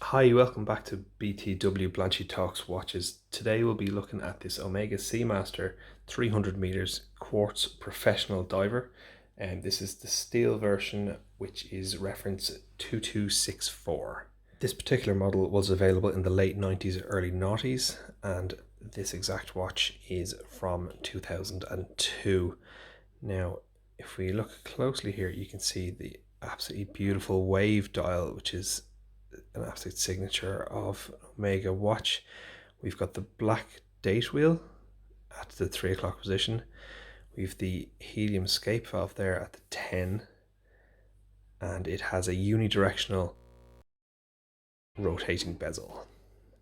Hi, welcome back to BTW Blanchy Talks Watches. Today we'll be looking at this Omega Seamaster 300 meters quartz professional diver, and this is the steel version, which is reference 2264. This particular model was available in the late 90s, early noughties, and this exact watch is from 2002. Now, if we look closely here, you can see the absolutely beautiful wave dial, which is an absolute signature of Omega watch. We've got the black date wheel at the 3 o'clock position. We've the helium escape valve there at the 10, and it has a unidirectional rotating bezel.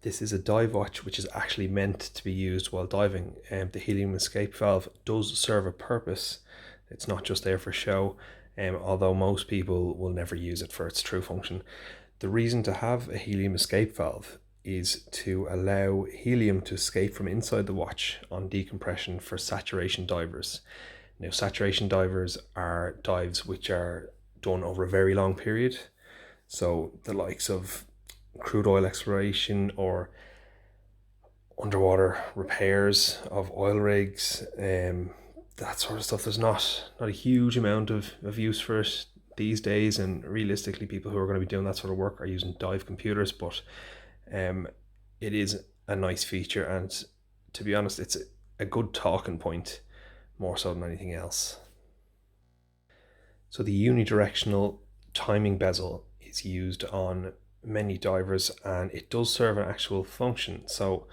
This is a dive watch which is actually meant to be used while diving, and the helium escape valve does serve a purpose. It's not just there for show, although most people will never use it for its true function. The reason to have a helium escape valve is to allow helium to escape from inside the watch on decompression for saturation divers. Now, saturation divers are dives which are done over a very long period. So the likes of crude oil exploration or underwater repairs of oil rigs, that sort of stuff. There's not a huge amount of use for it these days, and realistically people who are going to be doing that sort of work are using dive computers, but it is a nice feature, and to be honest, it's a good talking point more so than anything else. So the unidirectional timing bezel is used on many divers, and it does serve an actual function. So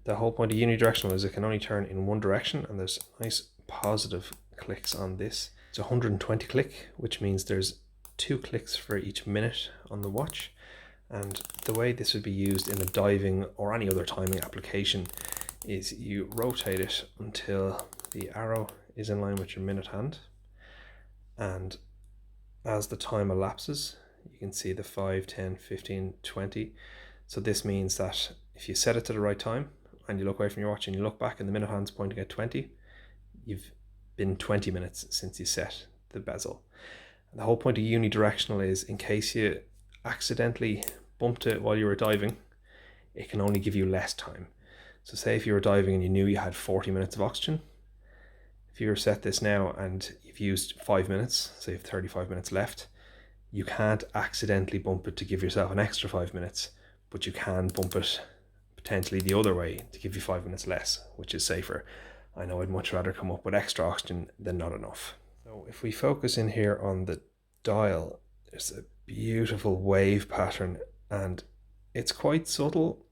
the whole point of unidirectional is it can only turn in one direction, and there's nice positive clicks on this. It's 120 click, which means there's 2 clicks for each minute on the watch. And the way this would be used in a diving or any other timing application is you rotate it until the arrow is in line with your minute hand, and as the time elapses you can see the 5, 10, 15, 20. So this means that if you set it to the right time and you look away from your watch and you look back and the minute hand's pointing at 20, you've been 20 minutes since you set the bezel. And the whole point of unidirectional is in case you accidentally bumped it while you were diving, it can only give you less time. So say if you were diving and you knew you had 40 minutes of oxygen, if you were set this now and you've used 5 minutes, so you have 35 minutes left, you can't accidentally bump it to give yourself an extra 5 minutes, but you can bump it potentially the other way to give you 5 minutes less, which is safer. I know I'd much rather come up with extra oxygen than not enough. So if we focus in here on the dial, there's a beautiful wave pattern, and it's quite subtle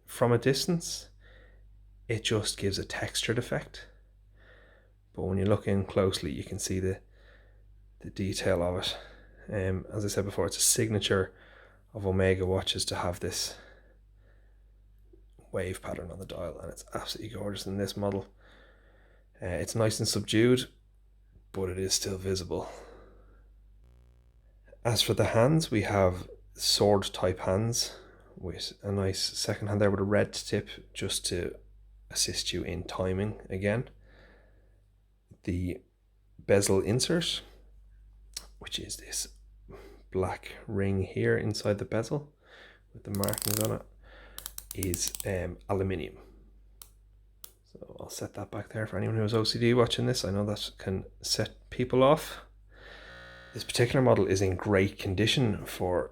from a distance. It just gives a textured effect, but when you look in closely you can see the detail of it. As I said before, it's a signature of Omega watches to have this wave pattern on the dial, and it's absolutely gorgeous in this model. It's nice and subdued, but it is still visible. As for the hands, we have sword type hands with a nice second hand there with a red tip just to assist you in timing again. The bezel insert, which is this black ring here inside the bezel with the markings on it, is aluminium. So I'll set that back there for anyone who has OCD watching this. I know that can set people off. This particular model is in great condition for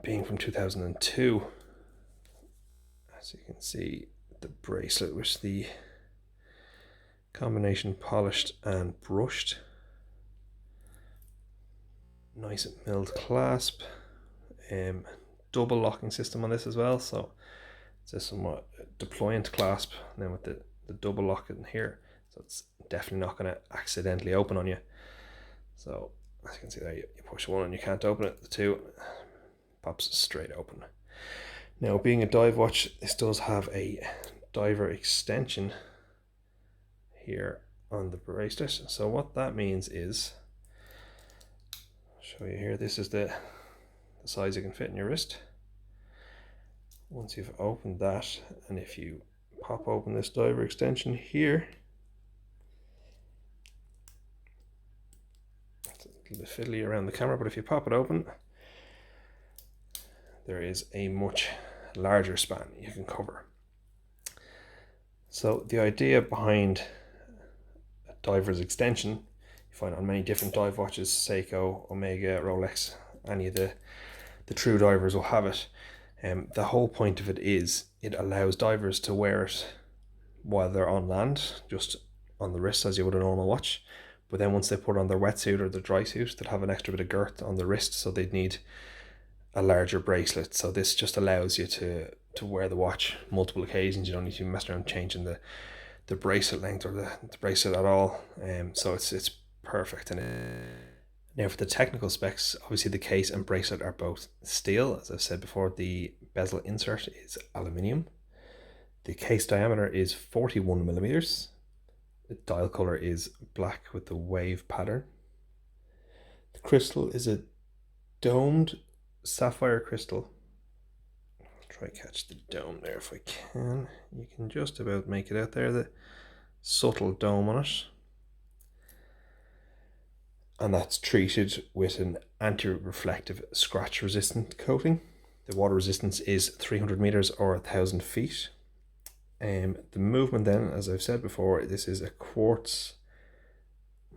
being from 2002. As you can see, the bracelet with the combination polished and brushed. Nice milled clasp. Double locking system on this as well, so it's a somewhat deployant clasp then with the double lock in here, so it's definitely not going to accidentally open on you. So as you can see there, you push one and you can't open it, the two pops straight open. Now, being a dive watch, this does have a diver extension here on the bracelet. So what that means is, I'll show you here, this is the size you can fit in your wrist. Once you've opened that, and if you pop open this diver extension here, it's a little bit fiddly around the camera, but if you pop it open, there is a much larger span you can cover. So the idea behind a diver's extension, you find on many different dive watches, Seiko, Omega, Rolex, any of the true divers will have it. The whole point of it is it allows divers to wear it while they're on land, just on the wrist as you would a normal watch. But then once they put on their wetsuit or their dry suit, they'll have an extra bit of girth on the wrist, so they'd need a larger bracelet. So this just allows you to wear the watch multiple occasions. You don't need to mess around changing the bracelet length or the bracelet at all. So it's perfect. And now for the technical specs, obviously the case and bracelet are both steel. As I've said before, the bezel insert is aluminium. The case diameter is 41 millimeters. The dial color is black with the wave pattern. The crystal is a domed sapphire crystal. I'll try to catch the dome there if I can. You can just about make it out there, the subtle dome on it. And that's treated with an anti-reflective scratch resistant coating. The water resistance is 300 meters or 1,000 feet. The movement then, as I've said before, this is a quartz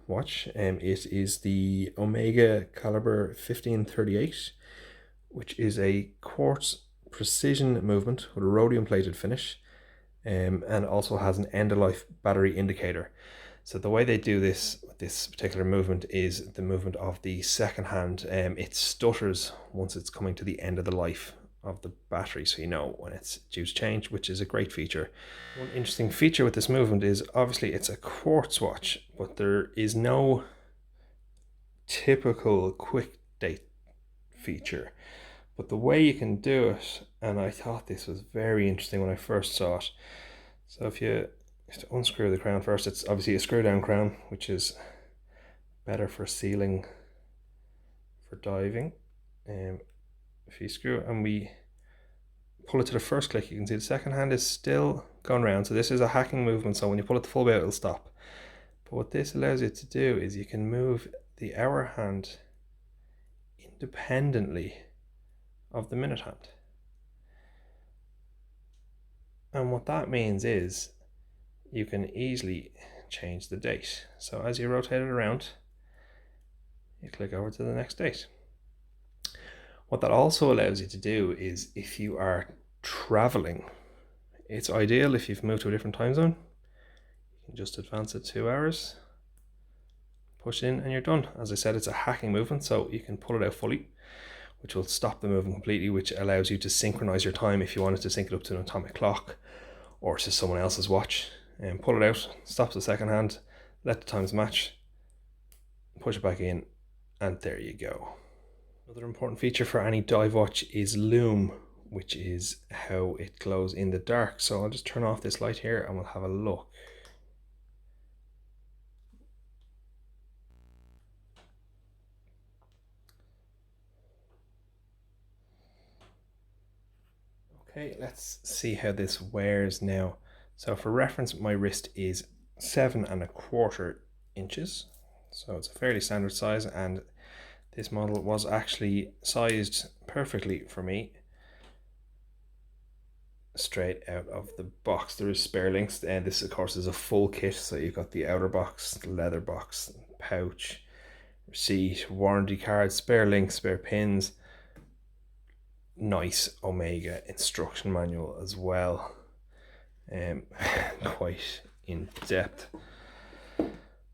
watch. It is the Omega caliber 1538, which is a quartz precision movement with a rhodium plated finish, and also has an end of life battery indicator. So the way they do this particular movement is the movement of the second hand. It stutters once it's coming to the end of the life of the battery, so you know when it's due to change, which is a great feature. One interesting feature with this movement is obviously it's a quartz watch, but there is no typical quick date feature. But the way you can do it, and I thought this was very interesting when I first saw it. So if you just unscrew the crown first, it's obviously a screw down crown, which is better for sealing for diving. If you screw it and we pull it to the first click, you can see the second hand is still going round. So this is a hacking movement, so when you pull it the full way out, it'll stop. But what this allows you to do is you can move the hour hand independently of the minute hand. And what that means is you can easily change the date. So as you rotate it around, you click over to the next date. What that also allows you to do is if you are traveling, it's ideal if you've moved to a different time zone. You can just advance it 2 hours, push in, and you're done. As I said, it's a hacking movement, so you can pull it out fully, which will stop the movement completely, which allows you to synchronize your time if you wanted to sync it up to an atomic clock or to someone else's watch. And pull it out, stops the second hand, let the times match, push it back in, and there you go. Another important feature for any dive watch is Lume, which is how it glows in the dark. So I'll just turn off this light here and we'll have a look. Okay, let's see how this wears now. So for reference, my wrist is 7¼ inches. So it's a fairly standard size, and this model was actually sized perfectly for me straight out of the box. There is spare links, and this of course is a full kit. So you've got the outer box, the leather box, pouch, receipt, warranty card, spare links, spare pins, nice Omega instruction manual as well. Quite in depth.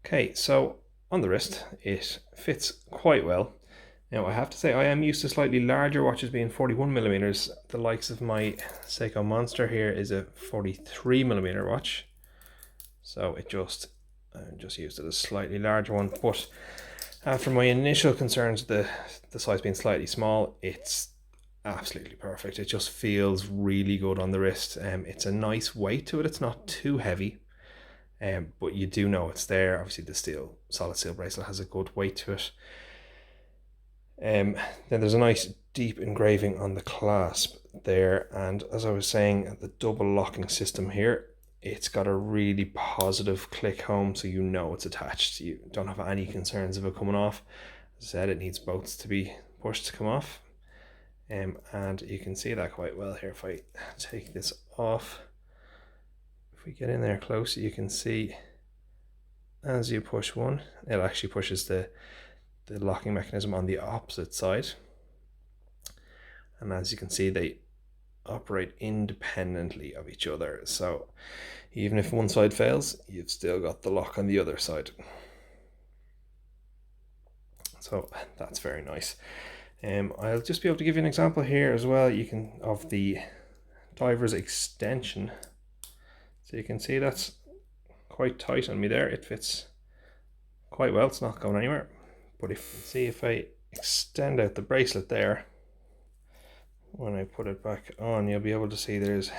Okay, so on the wrist it fits quite well. Now I have to say I am used to slightly larger watches being 41 millimeters. The likes of my Seiko Monster here is a 43 millimeter watch, so I just used it as a slightly larger one. But after my initial concerns, the size being slightly small, it's absolutely perfect. It just feels really good on the wrist. It's a nice weight to it. It's not too heavy, but you do know it's there. Obviously the solid steel bracelet has a good weight to it. Then there's a nice deep engraving on the clasp there, and as I was saying, the double locking system here, it's got a really positive click home, so you know it's attached. You don't have any concerns of it coming off. As I said, it needs bolts to be pushed to come off. And you can see that quite well here. If I take this off, if we get in there closer, you can see as you push one, it actually pushes the locking mechanism on the opposite side. And as you can see, they operate independently of each other. So even if one side fails, you've still got the lock on the other side. So that's very nice. I'll just be able to give you an example here as well. You can of the diver's extension. So you can see that's quite tight on me there. It fits quite well. It's not going anywhere. But if I extend out the bracelet there, when I put it back on, you'll be able to see there's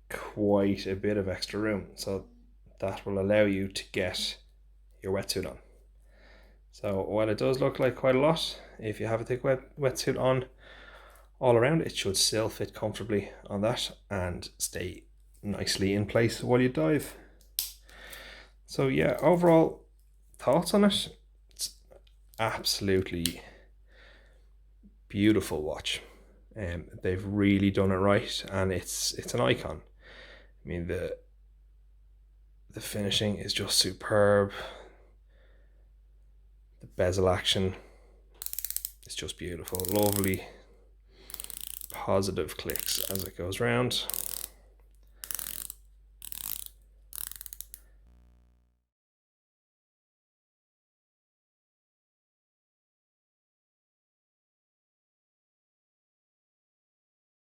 quite a bit of extra room. So that will allow you to get your wetsuit on. So while it does look like quite a lot, if you have a thick wetsuit on all around, it should still fit comfortably on that and stay nicely in place while you dive. So yeah, overall thoughts on it? It's absolutely beautiful watch. They've really done it right, and it's an icon. I mean, the finishing is just superb. The bezel action is just beautiful. Lovely positive clicks as it goes round.